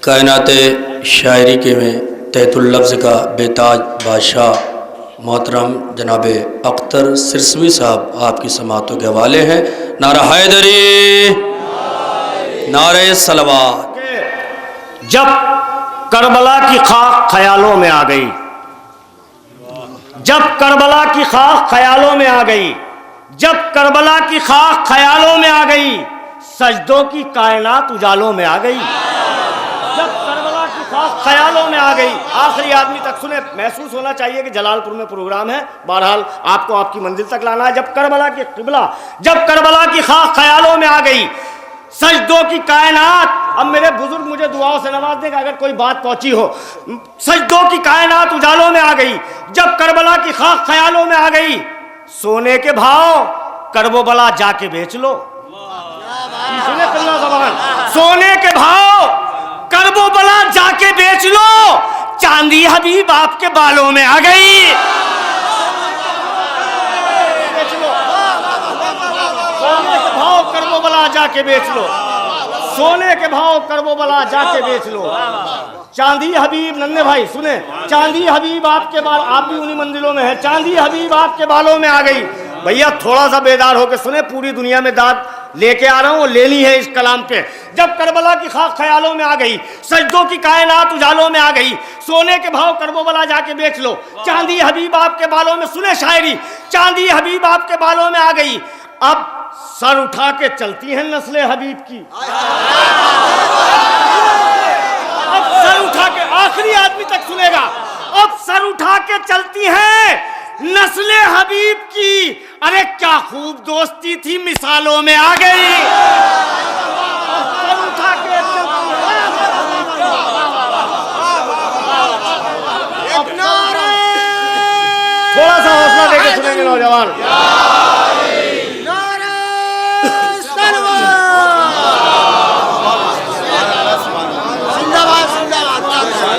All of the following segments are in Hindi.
कायनात शायरी के में तहतुल लफ्ज़ का बेताज बादशाह मोहतरम जनाब अख्तर सिरसवी साहब आपकी समातों के हवाले हैं। नारा हैदरी, नारे सलवात। जब करबला की खाक ख्यालों में आ गई, जब करबला की खाक ख्यालों में आ गई, जब करबला की खाक ख्यालों में आ गई, सजदों की कायनात उजालों में आ गई। जब करबला की खाक ख्यालों में आ गई, आखिरी आदमी तक सुने, महसूस होना चाहिए कि जलालपुर में प्रोग्राम है, बहरहाल आपको आपकी मंजिल तक लाना है। जब करबला की किबला, जब करबला की खाक ख्यालों में आ गई, सजदों की कायनात, अब मेरे बुजुर्ग मुझे दुआओं से नवाज दें अगर कोई बात पहुंची हो, सजदों की कायनात उजालों में आ गई। जब करबला की खाक ख्यालों में आ गई, सोने के भाव करबला जाके बेच लो। सोने के भाव करबला जाके बेच लो, चांदी हबीब आपके बालों में आ गई। सोने के भाव करबला जाके बेच लो, सोने के भाव करबला जाके बेच लो। चांदी हबीब, नन्हे भाई सुने, चांदी हबीब आपके बाल, आप भी उन्हीं मंजिलों में है, चांदी हबीब आपके बालों में आ गई। भैया थोड़ा सा बेदार होकर सुने, पूरी दुनिया में दाद लेके आ रहा हूं, लेनी है इस कलाम पे। जब करबला की खाक ख्यालों में आ गई, सजदों की कायनात उजालों में आ गई, सोने के भाव करबला जाके बेच लो, चांदी हबीब आपके बालों में, सुने शायरी, चांदी हबीब आपके बालों में आ गई। अब सर उठा के चलती है नस्ले हबीब की, अब सर उठा के, आखिरी आदमी तक सुनेगा, अब सर उठा के चलती हैं नस्ले हबीब की। अरे क्या खूब दोस्ती थी, मिसालों में आ गई। सर उठा के थोड़ा सा हौसला देकर सुनेंगे नौजवान।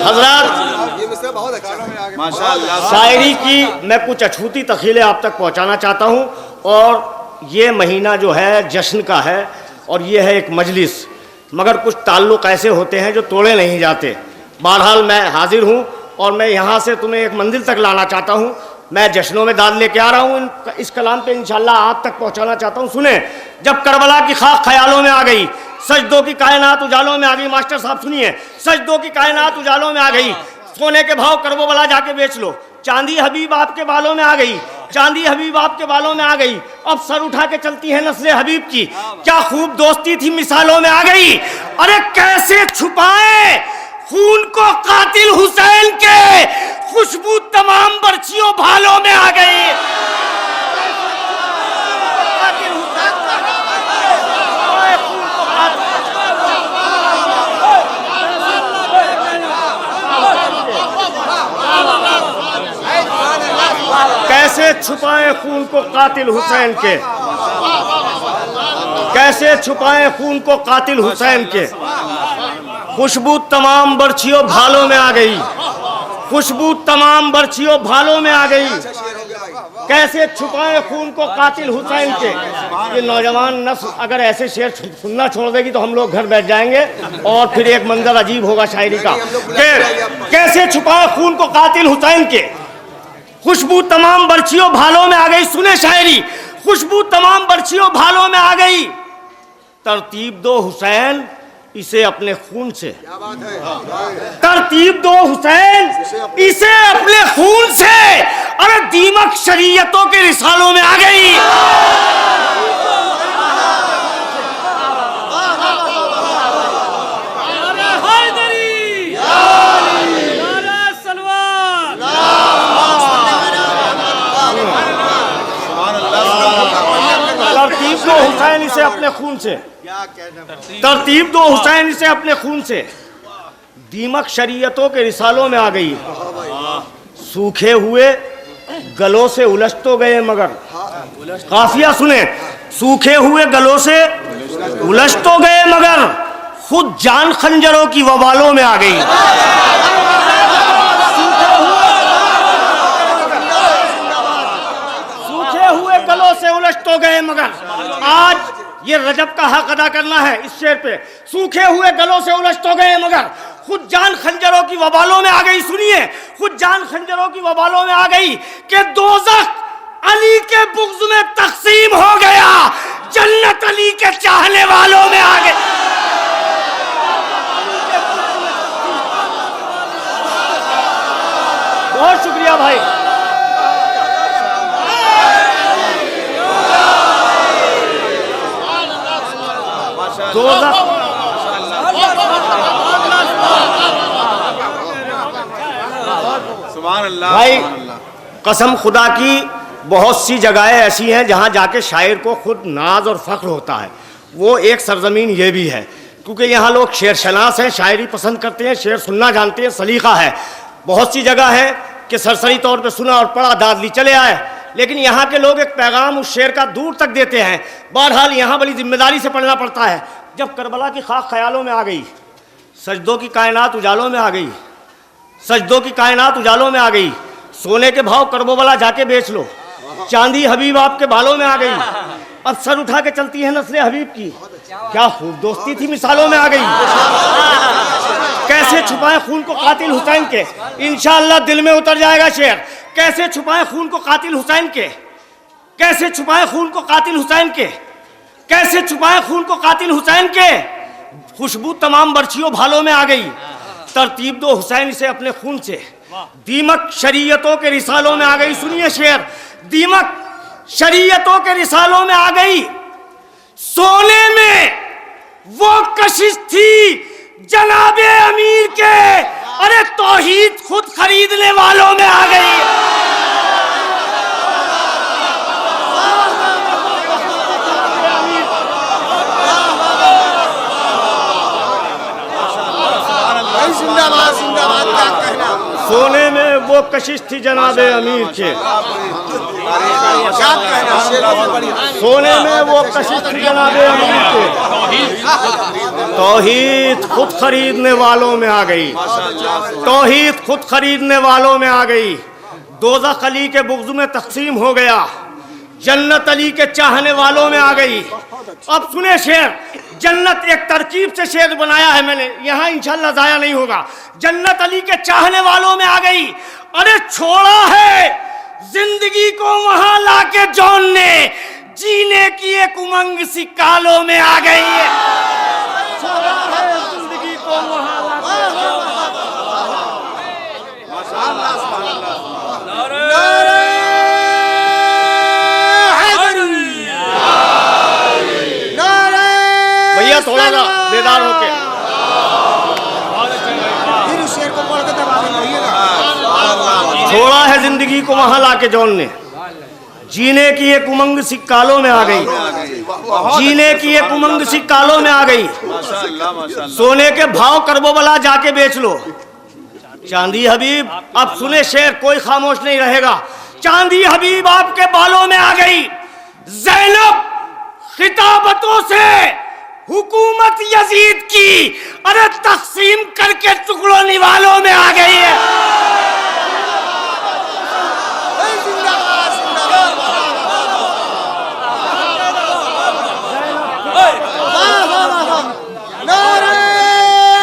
हजरात, शायरी की मैं कुछ अछूती तखीलें आप तक पहुंचाना चाहता हूं, और ये महीना जो है जश्न का है, और ये है एक मजलिस, मगर कुछ ताल्लुक़ ऐसे होते हैं जो तोड़े नहीं जाते। बहरहाल मैं हाजिर हूं और मैं यहाँ से तुम्हें एक मंजिल तक लाना चाहता हूं। मैं जश्नों में दाद लेके आ रहा हूं, इस कलाम पे इंशाल्लाह आप तक पहुँचाना चाहता हूँ। सुने, जब करबला की खाक ख्यालों में आ गई, सजदों की कायनात उजालों में आ गई। मास्टर साहब सुनिए, सजदों की कायनात उजालों में आ गई, सोने के भाव करबला जाके बेच लो, चांदी हबीब आपके बालों में आ गई, चांदी हबीब आपके बालों में आ गई। अब सर उठा के चलती है नस्ले हबीब की, क्या खूब दोस्ती थी, मिसालों में आ गई। अरे कैसे छुपाए खून को कातिल हुसैन के, खुशबू तमाम बर्छियों भालों में आ गई। कैसे छुपाए खून को कातिल हुसैन के, कैसे छुपाए खून को कातिल हुसैन के, खुशबू तमाम बर्छियों भालों में आ गई, खुशबू तमाम बर्छियों भालों में आ गई। कैसे छुपाए खून को कातिल हुसैन के। ये नौजवान नस्ल अगर ऐसे शेर सुनना छोड़ देगी तो हम लोग घर बैठ जाएंगे, और फिर एक मंजर अजीब होगा शायरी का। कैसे छुपाए खून को कातिल हुसैन के, खुशबू तमाम बर्छियों भालों में आ गई। सुने शायरी, खुशबू तमाम बर्छियों भालों में आ गई। तरतीब दो हुसैन इसे अपने खून से, तरतीब दो हुसैन इसे अपने खून से। अरे दीमक शरीयतों के रिसालों में आ गई। तरतीब दो हुसैन इसे अपने खून से, तरतीब दो हुसैन इसे अपने खून से। दीमक शरीयतों के रिसालों में आ गई। सूखे हुए गलों से उलझ तो गए मगर, काफिया सुने, सूखे हुए गलों से उलझ तो गए मगर, खुद जान खंजरों की वबालों में आ गई। सूखे हुए गलों से उलझ तो गए मगर, आज ये रजब का हक अदा करना है इस शेर पे। सूखे हुए गलों से उलझ तो गए मगर खुद जान खंजरों की वबालों में आ गई। सुनिए, खुद जान खंजरों की वबालों में आ गई कि दोज़ख अली के बुग़्ज़ में तक़सीम हो गया, जन्नत अली के चाहने वालों में आ गई। बहुत शुक्रिया भाई। दोज़ख भाई, कसम खुदा की बहुत सी जगहें ऐसी हैं जहां जाके शायर को खुद नाज और फख्र होता है। वो एक सरजमीन ये भी है, क्योंकि यहाँ लोग शेर शनास हैं, शायरी पसंद करते हैं, शेर सुनना जानते हैं, सलीका है। बहुत सी जगह है कि सरसरी तौर पे सुना और पढ़ा, दादली चले आए, लेकिन यहाँ के लोग एक पैगाम उस शेर का दूर तक देते हैं। बहरहाल यहाँ बड़ी जिम्मेदारी से पढ़ना पड़ता है। जब करबला की खाक ख्यालों में आ गई, सजदों की कायनात उजालों में आ गई, सजदों की कायनात उजालों में आ गई, सोने के भाव करबला जाके बेच लो, चांदी हबीब आपके बालों में आ गई, अब सर उठा के चलती है नस्ले हबीब की, क्या खूब दोस्ती थी मिसालों में आ गई। कैसे छुपाएं खून को कातिल हुसैन के, इंशाअल्लाह दिल में उतर जाएगा शेर। कैसे छुपाएं खून को कातिल हुसैन के, कैसे छुपाएं खून को कातिल हुसैन के, कैसे छुपाएं खून को कातिल हुसैन के। खुशबू तमाम बर्छियों भालों में आ गई, तरतीब दो हुसैन से अपने खून से, दीमक शरीयतों के रिसालों में आ गई। सुनिए शेर, दीमक शरीयतों के रिसालों में आ गई, सोने में वो कशिश थी जनाबे अमीर के, अरे तौहीद खुद खरीदने वालों में आ गई। जिंदाबाद जिंदाबाद, क्या कहना। सोने में वो कशिश थी जनाबे अमीर के, क्या कहना। सोने में वो कशिश थी जनाबे अमीर के, तौहीद खुद खरीदने वालों में आ गई, तौहीद खुद खरीदने वालों में आ गई। दोज़ख अली के बुग़्ज़ में तक़सीम हो गया, जन्नत अली के चाहने वालों में आ गई। अब सुने शेर, जन्नत एक तरकीब से शेर बनाया है मैंने, यहाँ इंशाअल्लाह ज़ाया नहीं होगा। जन्नत अली के चाहने वालों में आ गई, अरे छोड़ा है जिंदगी को वहां लाके जौन ने, जीने की एक उमंग सी कालों में आ गई है। छोड़ा है जिंदगी को वहां भैया थोड़ा सा बेदार होके फिर शेर को पढ़ के दबा देंगे। छोड़ा है जिंदगी को वहां लाके जौन ने, जीने की एक उमंग सी कालों में आ गई, जीने की एक उमंग सी कालों में आ गई। सोने के भाव करबला जाके बेच लो, चांदी हबीब। अब सुने शेर, कोई खामोश नहीं रहेगा। चांदी हबीब आपके बालों में आ गई, ज़ैनब खिताबतों से हुकूमत यजीद की, अरे तकसीम करके टुकड़ों निवालों में आ गई है।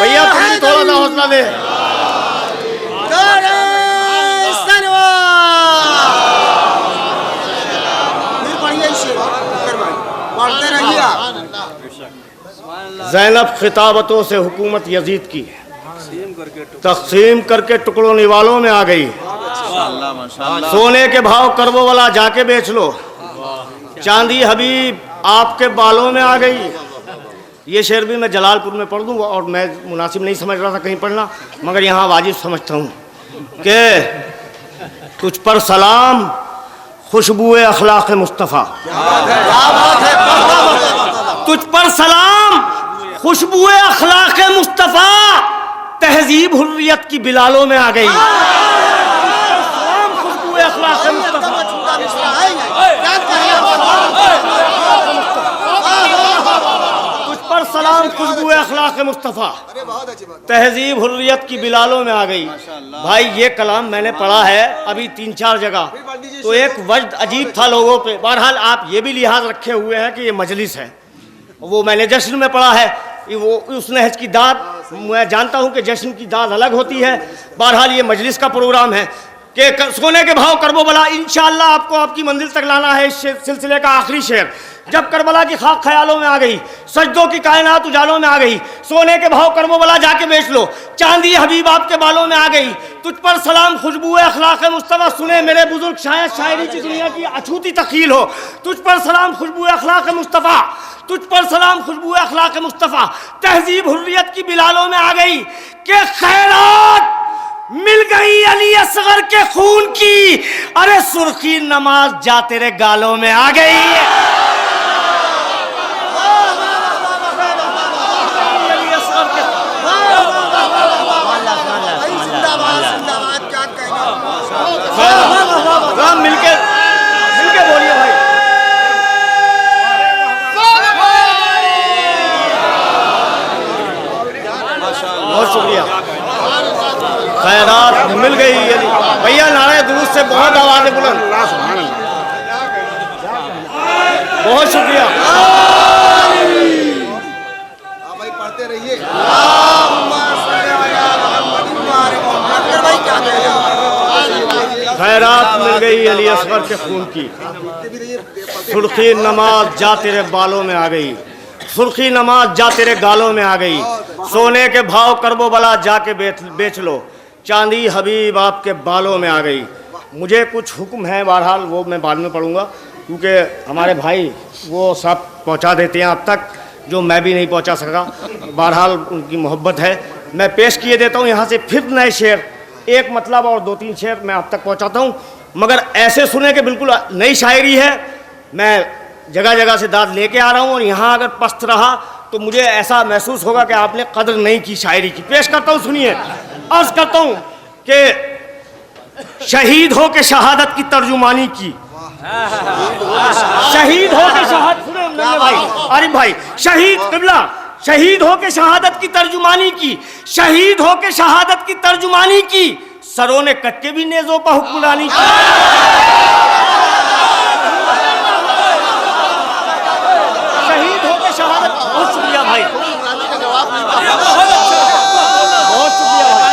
भैया तुम थोड़ा सा हौसला दे। पढ़ते रहिए। ज़ैनब खिताबतों से हुकूमत यजीद की, तक़सीम करके टुकड़ों निवालों में आ गई। सोने के भाव करबला जाके बेच लो, चांदी हबीब आपके बालों में आ गई। ये शेर भी मैं जलालपुर में पढ़ दूँ, और मैं मुनासिब नहीं समझ रहा था कहीं पढ़ना, मगर यहाँ वाजिब समझता हूँ कि तुझ पर सलाम खुशबुए अखलाक मुस्तफ़ा, तुझ पर सलाम खुशबुए अखलाक मुस्तफ़ा, तहजीब हुर्रियत की बिलालों में आ गई। खुशबुए अखलाक मुस्तफ़ा, तुझ पर सलाम खुशबुए अखलाक मुस्तफ़ा, तहजीब हुर्रियत की बिलालों में आ गई। भाई ये कलाम मैंने पढ़ा है अभी 3-4 जगह, तो एक वजद अजीब था लोगों पे। बहरहाल आप ये भी लिहाज रखे हुए हैं कि ये मजलिस है, वो मैंने जश्न में पढ़ा है, वो उस नहज की दाद, मैं जानता हूँ कि जश्न की दाद अलग होती है। बहरहाल ये मजलिस का प्रोग्राम है कि सोने के भाव करबो बला, इंशाअल्लाह आपको आपकी मंजिल तक लाना है। इस सिलसिले का आखिरी शेर, जब करबला की खाक ख्यालों में आ गई, सजदों की कायनात उजालों में आ गई, सोने के भाव करबो बला जाके बेच लो, चांदी हबीब आपके बालों में आ गई, तुझ पर सलाम खुशबू अखलाक मुस्तफ़ा, सुने मेरे बुजुर्ग शायद शायरी की दुनिया की अछूती तकील हो, तुझ पर सलाम खुशबू अखलाक मुस्तफ़ा, तुझ पर सलाम खुशबू अखलाक मुस्तफ़ा, तहजीब हुर्रियत की बिलालों में आ गई कि खैरात मिल गई अली असगर के खून की, अरे सुर्खी नमाज जा तेरे गालों में आ गई। मिलके बोलिए भाई। बहुत शुक्रिया। खैरात मिल गई भैया, नारे दुरूद से बहुत आवाज़ें बुलंद। बहुत शुक्रिया भाई, पढ़ते रहिए। खैरात मिल गई अली असगर के खून की, सुर्खी नमाज जा तेरे बालों में आ गई, सुर्खी नमाज जा तेरे गालों में आ गई, सोने के भाव करबो बला जाके बेच लो, चांदी हबीब आपके बालों में आ गई। मुझे कुछ हुक्म है, बहरहाल वो मैं बाद में पढ़ूंगा, क्योंकि हमारे भाई वो सब पहुंचा देते हैं अब तक, जो मैं भी नहीं पहुंचा सका। बहरहाल उनकी मोहब्बत है, मैं पेश किए देता हूँ यहाँ से फिर नए शेर, एक मतलब और 2-3 शेर मैं आप तक पहुँचाता हूँ, मगर ऐसे सुने कि बिल्कुल नई शायरी है। मैं जगह जगह से दाद लेके आ रहा हूँ, और यहाँ अगर पस्त रहा तो मुझे ऐसा महसूस होगा कि आपने कदर नहीं की शायरी की। पेश करता हूँ, सुनिए। अर्ज करता हूँ कि शहीद हो के शहादत की तर्जुमानी की, शहीद हो के शहादत, सुने भाई आरिफ भाई, शहीद किबला, शहीद हो के शहादत की तर्जुमानी की, शहीद हो के शहादत की तर्जुमानी की, सरों ने कट के भी नेज़ों पर हुक्मरानी की। शहीद हो के शहादत, बहुत शुक्रिया भाई, बहुत शुक्रिया भाई।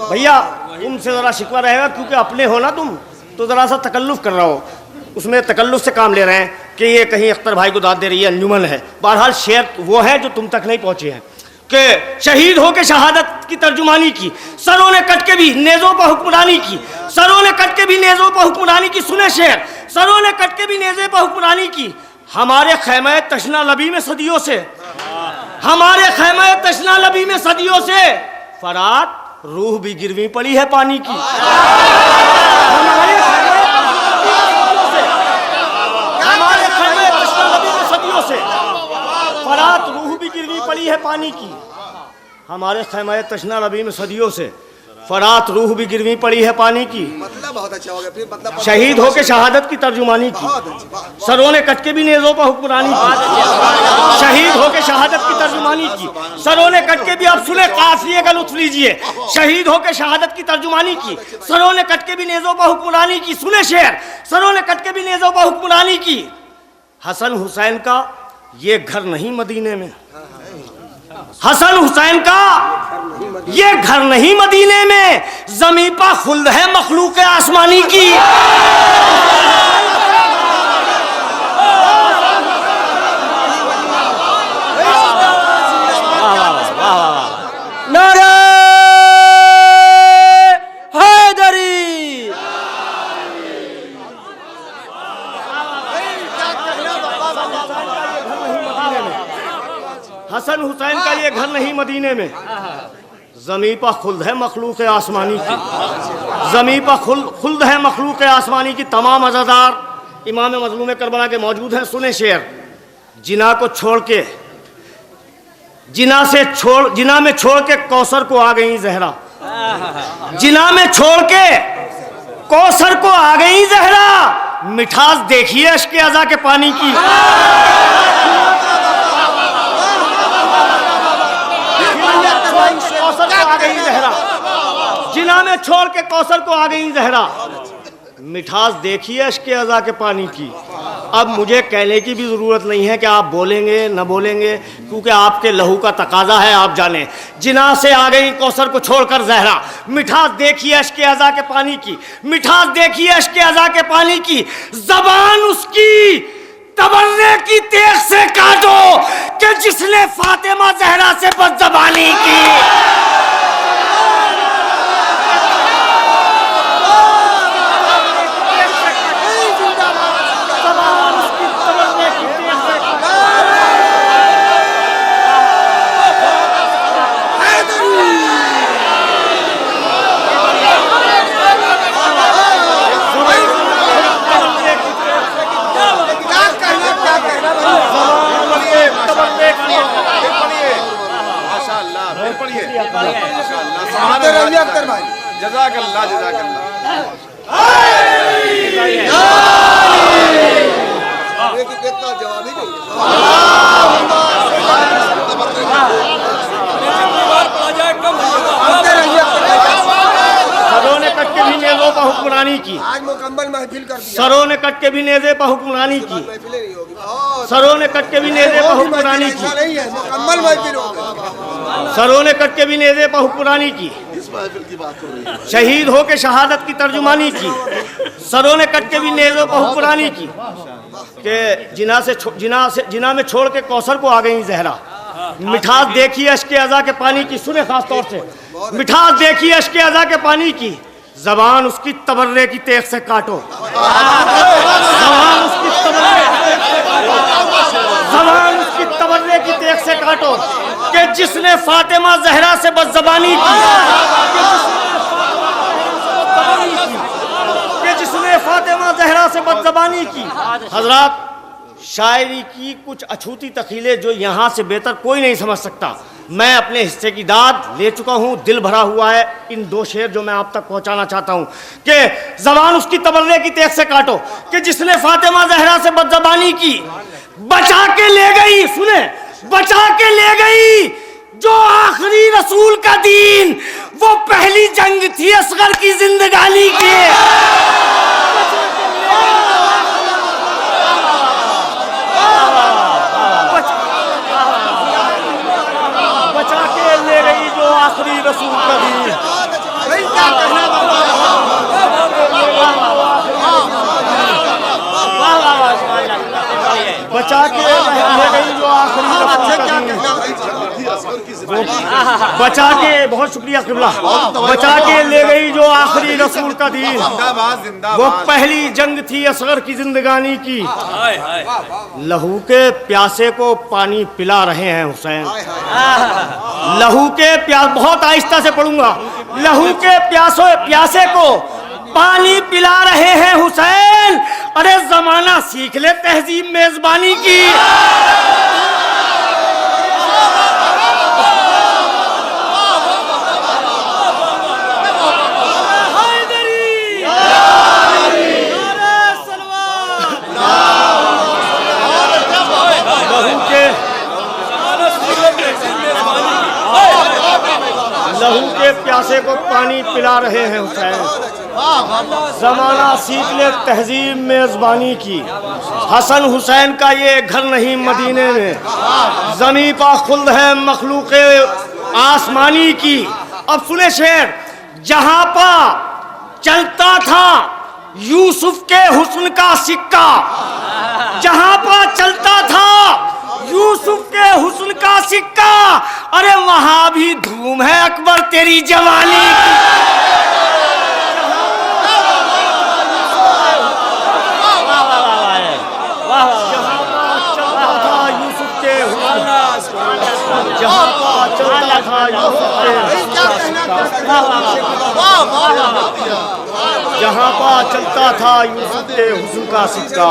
भैया तुमसे ज़रा शिकवा रहेगा, क्योंकि अपने हो ना तुम, तो ज़रा सा तकल्लुफ़ कर रहा हो, उसमें तकल्लुफ़ से काम ले रहे हैं कि ये कहीं अख्तर भाई को दाद दे रही है, अंजुमन है। बहरहाल शेर वो है जो तुम तक नहीं पहुँचे हैं कि शहीद हो के शहादत की तर्जुमानी की, सरों ने कट के भी नेज़ों पर हुक्मरानी की, सरों ने कट के भी नेज़ों पर हुक्मरानी की। सुने शेर, सरों ने कट के भी नेज़े पर हुक्मरानी की, हमारे खैमे तशना लबी में सदियों से, हमारे खैमे तशना लबी में सदियों से फरात रूह भी गिरवी पड़ी है पानी की। हमारे खैमे तशना लबी में सदियों से फरात रूह भी गिरवी पड़ी है पानी की, हमारे खैमे तशना लबी में सदियों से फरात रूह भी गिरवी पड़ी है पानी की। मतलब बहुत अच्छा हो गया, फिर मतलब शहीद हो के शहादत की तर्जुमानी की, सरों ने कट के भी नेज़ों पर हुक्मरानी की, शहीद हो के शहादत की तर्जुमानी की, सरों ने कट के भी, अब सुने काफिये का लुत्फ लीजिए, शहीद हो के शहादत की तर्जुमानी की, सरों ने कट के भी नेज़ों पर हुक्मरानी की। सुने शेर, सरों ने कट के भी नेज़ों पर हुक्मरानी की, हसन हुसैन का ये घर नहीं मदीने में, हसन हुसैन का ये घर नहीं मदीने में, ज़मीं पर खुल्द है मखलूक आसमानी की। नारे हैदरी, हसन हुसैन का ये घर नहीं मदीने में, ज़मीं पर खुल्द है मखलूक आसमानी की, ज़मीं पर खुल्द है मखलूक आसमानी की। तमाम अज़ादार इमाम मज़लूम करबला के मौजूद हैं। सुने शेर, जिना को छोड़ के, जिना में छोड़ के कौसर को आ गई जहरा, जिना में छोड़ के कौसर को आ गई जहरा, मिठास देखिए अश्क अज़ा के पानी की। आ गई जहरा, जिना में छोड़ के कौसर को आ गई जहरा। मिठास देखिए अश्क अज़ा के पानी की। अब मुझे कहने की भी ज़रूरत नहीं है कि आप बोलेंगे न बोलेंगे, क्योंकि आपके लहू का तकाजा है। आप जाने जिना से आ गई कौसर को छोड़कर जहरा। मिठास देखिए अश्क अज़ा के पानी की, मिठास देखिए अश्क अज़ा के पानी की। ज़बान उसकी तबर्रे की तेज से काटो कि जिसने फातिमा जहरा से बदज़बानी की। अख्तर भाई जज़ाकल्लाह जज़ाकल्लाह। जवाब ही सरों ने कट के भी नेज़ों पर हुक्मरानी की। आज मुकम्मल महफिल कर दिया। सरों ने कट के भी नेज़े पर हुक्मरानी की। महफिलें नहीं होगी। सरों ने कट के भी नेज़े पर हुक्मरानी की। ऐसा नहीं है, मुकम्मल महफिल होगी। सरों ने कट के भी नेज़े पर हुक्मरानी की। इस महफिल की बात हो रही है। शहीद हो के शहादत की तर्जुमानी की। सरों ने कट के भी नेज़ों पर हुक्मरानी की कि जिना में छोड़ के कौसर को आ गई जहरा। मिठास देखिए अश्क अज़ा के पानी की। सुने खास तौर से, मिठास देखिए अश्क अज़ा के पानी की। ज़बान उसकी तबर्रे की तेग से काटो, ज़बान उसकी तबर्रे की तेग से काटो कि जिसने फातिमा जहरा से बदज़बानी की, कि जिसने फातिमा जहरा से बदज़बानी की। हजरात, शायरी की कुछ अछूती तखीलें जो यहाँ से बेहतर कोई नहीं समझ सकता। मैं अपने हिस्से की दाद ले चुका हूँ, दिल भरा हुआ है। इन दो शेर जो मैं आप तक पहुँचाना चाहता हूँ कि ज़बान उसकी तबर्रे की तेग से काटो कि जिसने फातिमा जहरा से बदज़बानी की, बचा के ले गई। सुने, बचा के ले गई जो आखिरी रसूल का दीन, वो पहली जंग थी असगर की जिंदगानी की। बचा के ले गई जो आखिरी रसूल का दीन। बचा के ले गई जो आखिरी रसूल का दीन। बचा के, बहुत शुक्रिया क़िबला, बचा के ले गई जो आखिरी रसूल का दीन, वो पहली जंग थी असगर की जिंदगानी की। लहू के प्यासे को पानी पिला रहे हैं हुसैन। लहू के प्यास, बहुत आहिस्ता से पढ़ूंगा। लहू के प्यासे को पानी पिला रहे हैं हुसैन। अरे जमाना सीख ले तहजीब मेजबानी की। लहू के प्यासे को पानी पिला रहे हैं हुसैन। जमाना सीख ले तहजीब मेजबानी की। हसन हुसैन का ये घर नहीं मदीने में, ज़मी पा खुल्द है मखलूक आसमानी की। अब सुने शेर, जहां पा चलता था यूसुफ के हुस्न का सिक्का, जहां पा चलता था यूसुफ के हुस्न का सिक्का, अरे वहां भी धूम है अकबर तेरी जवानी की। जहाँ पर चलता था यूसुफ के हुस्न का सिक्का,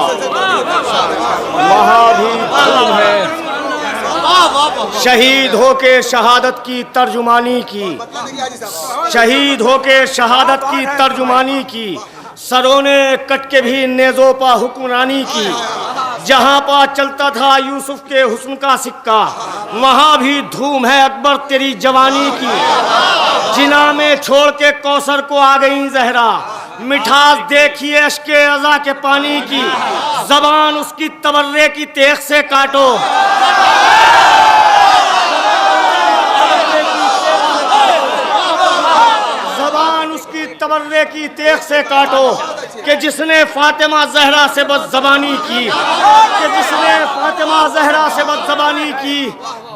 वहाँ भी धूम है। शहीद होके शहादत की तर्जुमानी की, शहीद होके शहादत की तर्जुमानी की। सरों ने कट के भी नेज़ों पर हुक्मरानी की। जहां पर चलता था यूसुफ के हुस्न का सिक्का, वहां भी धूम है अकबर तेरी जवानी की। जिना में छोड़ के कौसर को आ गई जहरा, मिठास देखिए अश्के अज़ा के पानी की। जबान उसकी तबर्रे की तेग से काटो, तबर्रे की तेग से काटो कि जिसने फातिमा जहरा से बदज़बानी की, कि जिसने फातिमा जहरा से बदज़बानी की।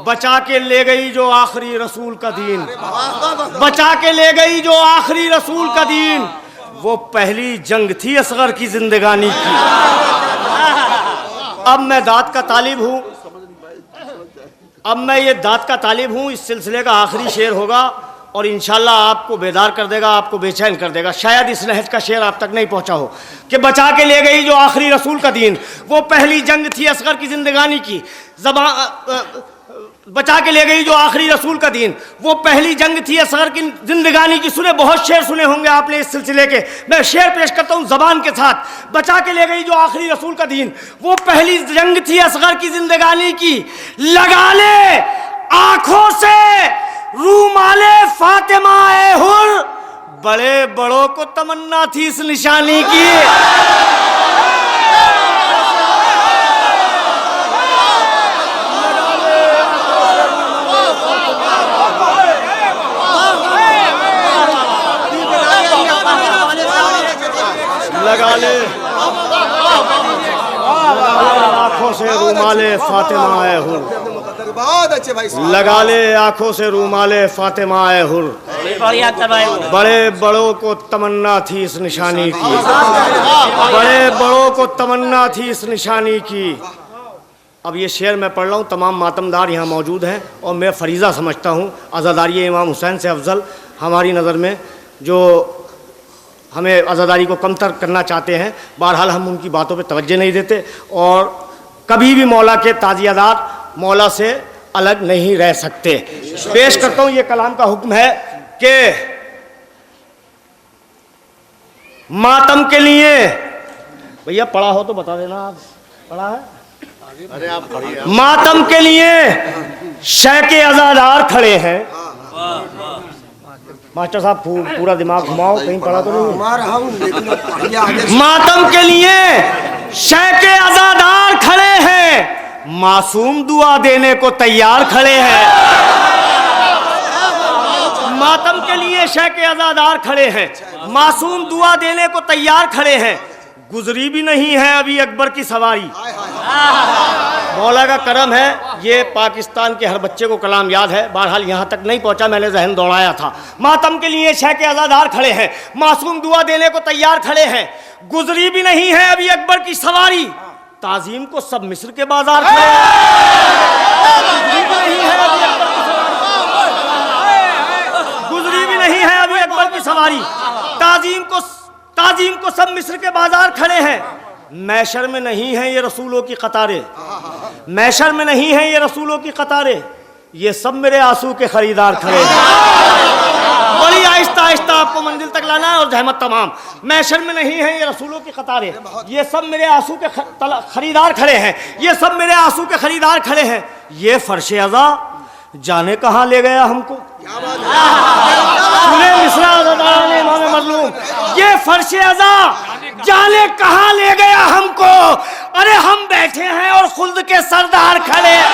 बचा के ले गई जो आखिरी रसूल का दीन, बचा के ले गई जो आखिरी रसूल का दीन। वो पहली जंग थी असगर की जिंदगानी की। अब मैं दाद का तालिब हूँ, अब मैं ये दाद का तालिब हूँ। इस सिलसिले का आखिरी शेर होगा और इंशाल्लाह आपको बेदार कर देगा, आपको बेचैन कर देगा। शायद इस नहज का शेर आप तक नहीं पहुंचा हो कि बचा के ले गई जो आखिरी रसूल का दीन, वो पहली जंग थी असगर की जिंदगानी की। बचा के ले गई जो आखिरी रसूल का दीन, वो पहली जंग थी असगर की जिंदगानी की। सुने, बहुत शेर सुने होंगे आपने इस सिलसिले के। मैं शेर पेश करता हूँ जबान के साथ। बचा के ले गई जो आखिरी रसूल का दीन, वो पहली जंग थी असगर की जिंदगानी की। लगा ले आंखों से रूमाले फातिमा ए हुर, बड़े बड़ों को तमन्ना थी इस निशानी की। लगा ले आंखों से रूमाले फातिमा ए हुर, बहुत अच्छे भाई। लगा ले आंखों से रूमाले फातिमा ए हुर, बड़े बड़ों को तमन्ना थी इस निशानी की, बड़े बड़ों को तमन्ना थी इस निशानी की। अब ये शेर मैं पढ़ रहा हूँ, तमाम मातमदार यहाँ मौजूद हैं और मैं फरीज़ा समझता हूँ आज़ादारी इमाम हुसैन से अफजल हमारी नज़र में जो हमें आज़ादारी को कमतर करना चाहते हैं। बहरहाल हम उनकी बातों पे तवज्जो नहीं देते और कभी भी मौला के ताज़ियादार मौला से अलग नहीं रह सकते। पेश करता हूँ, ये कलाम का हुक्म है कि मातम के लिए, भैया पढ़ा हो तो बता देना, आप पढ़ा है? अरे आप पढ़िए। मातम के लिए शैके अज़ादार खड़े हैं। मास्टर साहब पूरा दिमाग घुमाओ, कहीं पढ़ा तो नहीं। मातम के लिए शैके अज़ादार खड़े हैं, मासूम दुआ देने को तैयार खड़े हैं। मातम के लिए शैके अज़ादार खड़े हैं, मासूम दुआ देने को तैयार खड़े हैं। गुजरी भी नहीं है अभी अकबर की सवारी। मौला का करम है, ये पाकिस्तान के हर बच्चे को कलाम याद है। बहरहाल यहाँ तक नहीं पहुँचा, मैंने जहन दौड़ाया था। मातम के लिए शैके अज़ादार खड़े हैं, मासूम दुआ देने को तैयार खड़े हैं। गुजरी भी नहीं है अभी अकबर की सवारी, ताजीम को सब मिस्र के बाजार खड़े हैं। गुजरी भी नहीं है अभी अकबर की सवारी, ताजीम को सब मिस्र के बाजार खड़े हैं। मैशर में नहीं है ये रसूलों की कतारें, मैशर में नहीं है ये रसूलों की कतारें, ये सब मेरे आंसू के खरीदार खड़े हैं। बड़ी आहिस्ता आहिस्ता आपको मंजिल तक लाना है और जहमत तमाम। मैशर में नहीं है ये रसूलों की कतारें, ये सब मेरे आंसू के खरीदार खड़े हैं, ये सब मेरे आंसू के खरीदार खड़े हैं। ये फर्शे अज़ा जाने कहाँ ले गया हमको, सुने मिसरा ने इमाम मज़लूम, ये फर्शे अज़ा जाने कहाँ ले गया हमको। अरे हम बैठे हैं और खुल्द के सरदार खड़े हैं।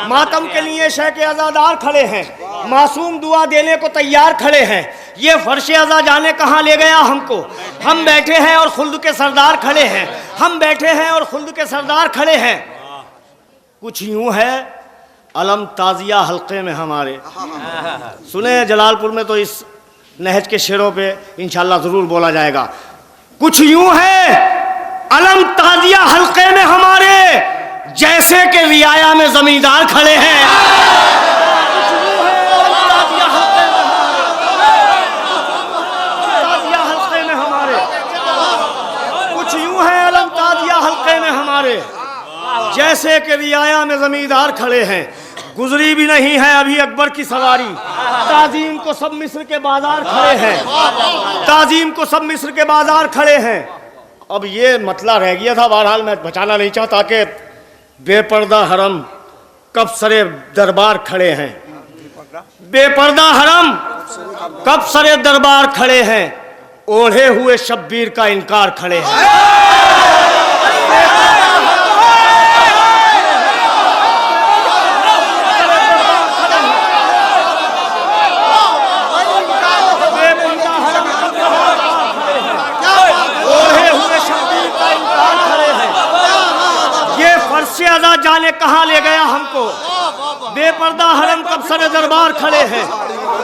मातम के लिए शैके अज़ादार खड़े हैं, मासूम दुआ देने को तैयार खड़े हैं। ये फर्शे अज़ा जाने कहाँ ले गया हमको। हम बैठे हैं और खुल्द के सरदार खड़े हैं, हम बैठे हैं और खुल्द के सरदार खड़े हैं। कुछ यूं है अलम ताज़िया हल्के में हमारे, सुने जलालपुर में तो इस नहज के शेरों पे इंशाल्लाह ज़रूर बोला जाएगा। कुछ यूं है अलम ताज़िया हल्के में हमारे, जैसे कि रियाया में जमींदार खड़े हैं। जैसे कि रियाया में जमींदार खड़े हैं, गुजरी भी नहीं है अभी अकबर की सवारी, ताजीम को सब मिस्र के बाजार खड़े हैं, ताजीम को सब मिस्र के बाजार खड़े हैं। अब ये मतला रह गया था, बहरहाल मैं बचाना नहीं चाहता कि बेपर्दा हरम कब सरे दरबार खड़े हैं, बेपर्दा हरम कब सरे दरबार खड़े हैं, ओढ़े हुए शब्बीर का इनकार खड़े हैं। अदा जाने कहां ले गया हमको, बेपर्दा हरम कब सरे दरबार खड़े हैं,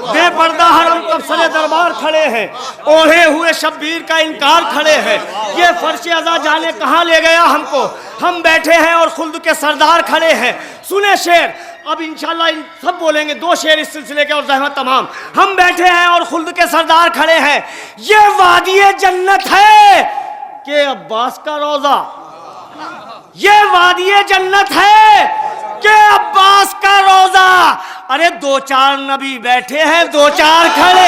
बेपर्दा हरम कब सरे दरबार खड़े हैं, ओढ़े हुए शब्बीर का इनकार खड़े हैं। ये फर्श अदा जाने कहां ले गया हमको, हम बैठे हैं और खुल्द के सरदार खड़े हैं। सुने शेर, अब इंशाल्लाह इन सब बोलेंगे, 2 शेर इस सिलसिले के और ज़हमत तमाम। हम बैठे हैं और खुल्द के सरदार खड़े हैं, ये वादिये जन्नत है कि अब्बास का रोजा, ये वादिये जन्नत है कि अब्बास का रोजा। अरे 2-4 नबी बैठे हैं, 2-4 खड़े,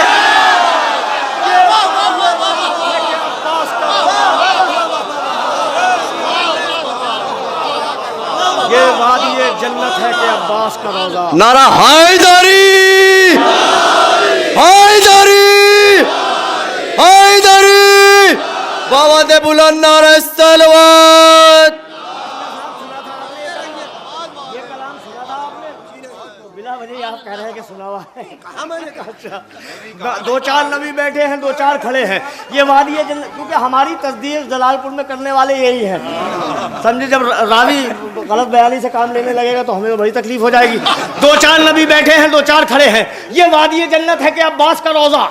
ये वादिये जन्नत है कि अब्बास का रोजा। नारा हैदरी, हैदरी, हैदरी, बावत बुलंद नारा सलवात। आप कह रहे हैं कि सुना हुआ है, कहाँ मैंने कहा? अच्छा, 2-4 नबी बैठे हैं, 2-4 खड़े हैं, ये वादी है जन्नत। क्योंकि हमारी तस्दीक जलालपुर में करने वाले यही हैं, समझे। जब रावी गलत बयानी से काम लेने लगेगा तो हमें तो बड़ी तकलीफ हो जाएगी। 2-4 नबी बैठे हैं, 2-4 खड़े हैं, ये वादी जन्नत है कि अब्बास का रोजा।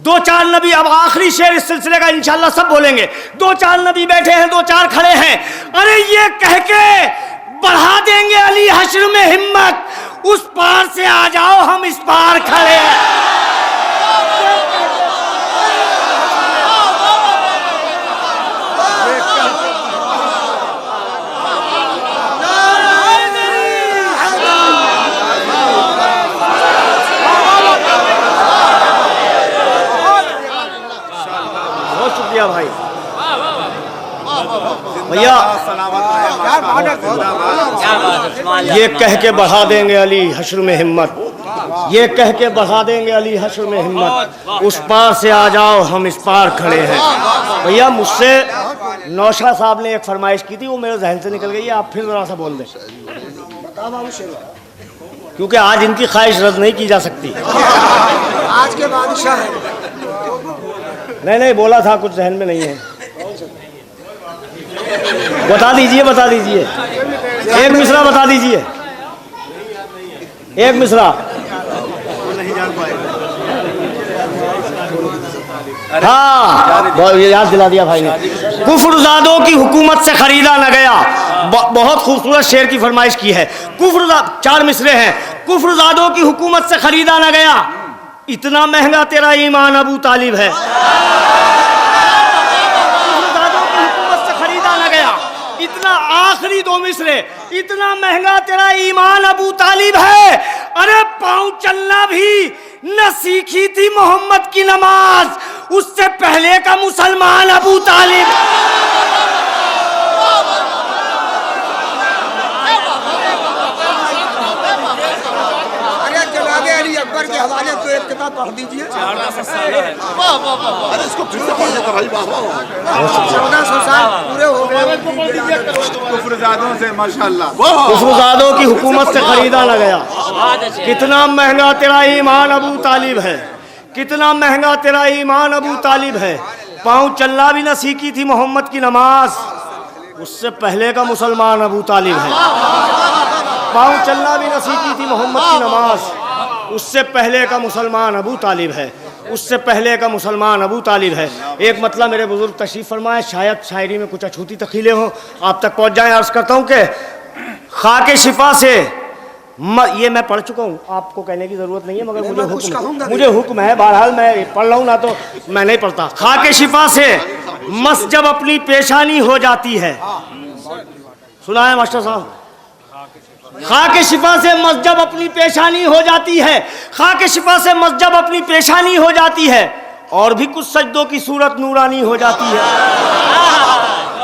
2-4 नबी, अब आखिरी शेर इस सिलसिले का इंशाल्लाह सब बोलेंगे। 2-4 नबी बैठे हैं, 2-4 खड़े हैं, अरे ये कह के बढ़ा देंगे अली हश्र में हिम्मत, उस पार से आ जाओ हम इस पार खड़े हैं। बहुत शुक्रिया भाई। भैया ये कह के बढ़ा देंगे अली हश्र में हिम्मत, ये कह के बढ़ा देंगे अली हश्र में हिम्मत, उस पार से आ जाओ हम इस पार खड़े हैं। भैया मुझसे नौशाद साहब ने एक फरमाइश की थी, वो मेरे जहन से निकल गई है, आप फिर जरा सा बोल दें, क्योंकि आज इनकी ख्वाहिश रद्द नहीं की जा सकती। आज के बादशाह है। नहीं बोला था, कुछ जहन में नहीं है, बता दीजिए, बता दीजिए, एक मिसरा बता दीजिए, एक मिसरा। हाँ, ये याद दिला दिया भाई ने। कुफ्रज़ादों की हुकूमत से खरीदा न गया, बहुत खूबसूरत शेर की फरमाइश की है। 4 मिसरे हैं। कुफ्रज़ादों की हुकूमत से खरीदा न गया, इतना महंगा तेरा ईमान अबू तालिब है। इतना आखिरी 2 मिसरे, इतना महंगा तेरा ईमान अबू तालिब है। अरे पाँव चलना भी न सीखी थी मोहम्मद की नमाज, उससे पहले का मुसलमान अबू तालिब। अली अकबर के हवाले तो एक किताब पढ़ दीजिए। अरे इसको फिर से पढ़िएगा भाई, 1400 साल पूरे हो गए कुफ्रज़ादों से, माशाल्लाह। कुफ्रज़ादों की हुकूमत से खरीदा न गया, कितना महंगा तेरा ईमान अबू तालिब है, कितना महंगा तेरा ईमान अबू तालिब है। पाँव चलना भी न सीखी थी मोहम्मद की नमाज, उससे पहले का मुसलमान अबू तालिब है। पाँव चलना भी न सीखी थी मोहम्मद की नमाज, उससे पहले का मुसलमान अबू तालिब है, उससे पहले का मुसलमान अबू तालिब है। एक मतलब मेरे बुजुर्ग तशरीफ़ फरमाए, शायद शायरी में कुछ अछूती तकीलें हों, आप तक पहुँच जाएँ। अर्ज़ करता हूँ कि खाके शिफा से, ये मैं पढ़ चुका हूँ, आपको कहने की ज़रूरत नहीं है, मगर मुझे हुक्म है, बहरहाल मैं पढ़ रहा हूँ ना, तो मैं नहीं पढ़ता। खाके शिफा से मस जब अपनी पेशानी हो जाती है, सुना है मास्टर साहब? खाके शिफा से मस्जब अपनी पेशानी हो जाती है, खाके शिफा से मस्जब अपनी पेशानी हो जाती है, और भी कुछ सजदों की सूरत नूरानी हो जाती है।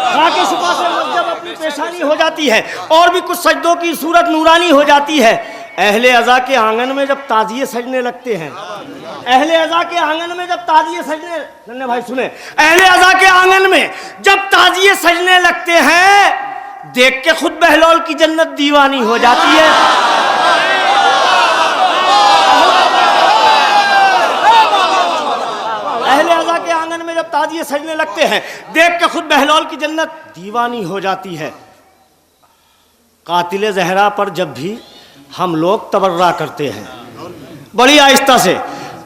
खाके शिफा से मस्जब अपनी पेशानी हो जाती है, और भी कुछ सजदों की सूरत नूरानी हो जाती है। अहले अज़ा के आंगन में जब ताजिए सजने लगते हैं, अहले अज़ा के आंगन में जब ताजिए सजने, नन्हे भाई सुने, अहले अज़ा के आंगन में जब ताजिए सजने लगते हैं, देख के खुद बहलौल की जन्नत दीवानी हो जाती है। अहले अज़ा के आंगन में जब ताजिए सजने लगते हैं, देख के खुद बहलौल की जन्नत दीवानी हो जाती है। कातिल ज़हरा पर जब भी हम लोग तबर्रा करते हैं, बड़ी आहिस्ता से,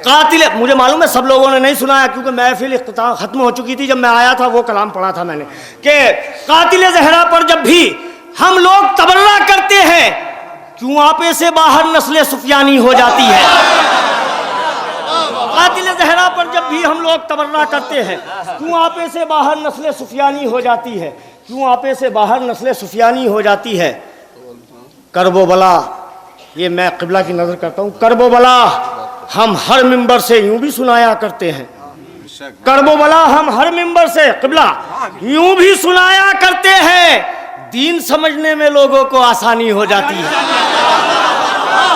कातिल, मुझे मालूम है सब लोगों ने नहीं सुनाया क्योंकि महफिल इख्तिताम खत्म हो चुकी थी, जब मैं आया था वो कलाम पढ़ा था मैंने, कि कातिल ज़हरा पर जब भी हम लोग तबर्रा करते हैं, क्यों आपे से बाहर नस्ल सुफियानी हो जाती है। कातिल ज़हरा पर जब भी हम लोग तबर्रा करते हैं, क्यों आपे से बाहर नस्ल सुफियानी हो जाती है, क्यों आपे से बाहर नस्ल सुफियानी हो जाती है। करबो बला, ये मैं क़िबला की नज़र करता हूँ, करबो बला हम हर मिंबर से यूं भी सुनाया करते हैं, करबो बला हम हर मिंबर से क़िबला यूं भी सुनाया करते हैं, दीन समझने में लोगों को आसानी हो जाती है।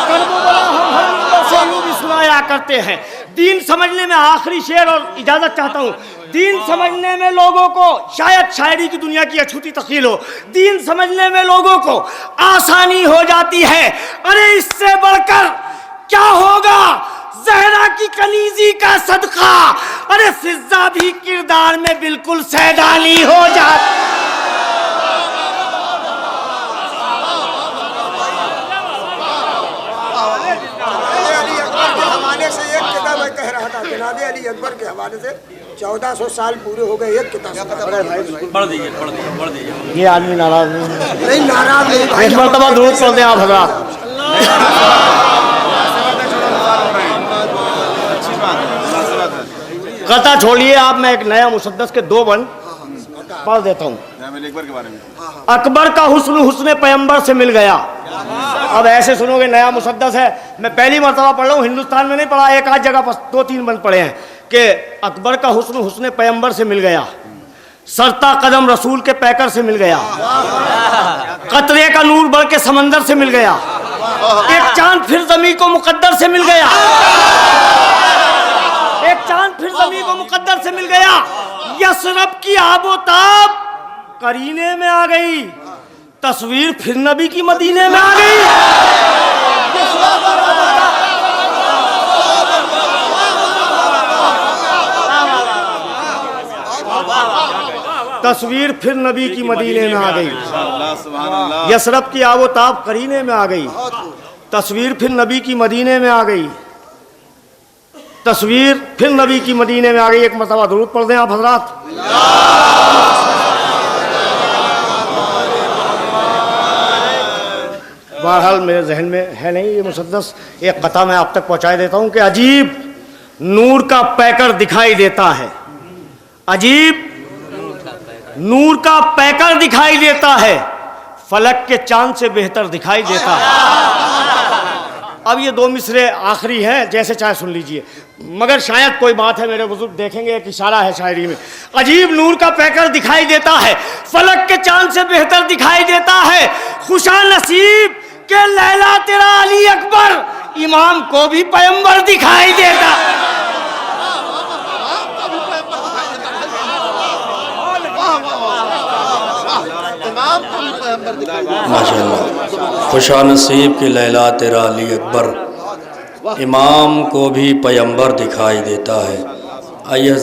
करबो बला हम हर मिंबर से यूं भी सुनाया करते हैं, दीन समझने में, आखिरी शेर और इजाज़त चाहता हूँ, दीन समझने में लोगों को, शायद शायरी की दुनिया की अछूती तख्लील हो, दीन समझने में लोगों को आसानी हो जाती है। अरे इससे बढ़कर क्या होगा ज़हरा की कनीज़ी का सदका, अरे फिज़्ज़ा भी किरदार में बिल्कुल सैदानी हो जाती। जनाब अली अकबर के हवाले से 1400 साल पूरे हो गए, एक किताब पढ़ दीजिए। ये आदमी नाराज नहीं, नाराज नहीं भाई, एक मरतबा दुरूद पढ़ते हैं आप हज़रात। कथा छोड़िए आप, मैं एक नया मुसद्दस के 2 बंद पढ़ देता हूँ। अकबर का हुस्न हुस्न पैगंबर से मिल गया। अब ऐसे सुनोगे, नया मुसद्दस है, मैं पहली मरतबा पढ़ रहा हूँ, हिंदुस्तान में नहीं पढ़ा, एक आध जगह पर 2-3 बंद पढ़े हैं, कि अकबर का हुस्न हुस्न पैगंबर से मिल गया, सरता कदम रसूल के पैकर से मिल गया, कतरे का नूर बढ़ के समंदर से मिल गया, एक चांद फिर ज़मीं को मुकद्दर से मिल गया, एक चांद फिर ज़मीं को मुकद्दर से मिल गया, यसरब की आबोताब करीने में आ गई, तस्वीर फिर नबी की मदीने में आ गई। तस्वीर फिर नबी की मदीने में आ गई, यसरब की आबोताब करीने में आ गई, तस्वीर फिर नबी की मदीने में आ गई, तस्वीर फिर नबी की मदीने में आ गई। एक मरतबा दुरूद पढ़ दें आप हज़रात। बहरहाल मेरे जहन में है नहीं ये मुसद्दस, एक कथा मैं आप तक पहुँचा देता हूँ कि अजीब नूर का पैकर दिखाई देता है, अजीब नूर का पैकर दिखाई देता है, फलक के चांद से बेहतर दिखाई देता है। अब ये 2 मिसरे आखिरी हैं, जैसे चाहे सुन लीजिए, मगर शायद कोई बात है, मेरे बुजुर्ग देखेंगे, एक इशारा है शायरी में। अजीब नूर का पैकर दिखाई देता है, फलक के चांद से बेहतर दिखाई देता है, खुशा नसीब के लैला तेरा अली अकबर, इमाम को भी पैगंबर दिखाई देता। माशाअल्लाह, खुशा नसीब की लैला तेरा अली अकबर, इमाम को भी पैगंबर दिखाई देता है। आइए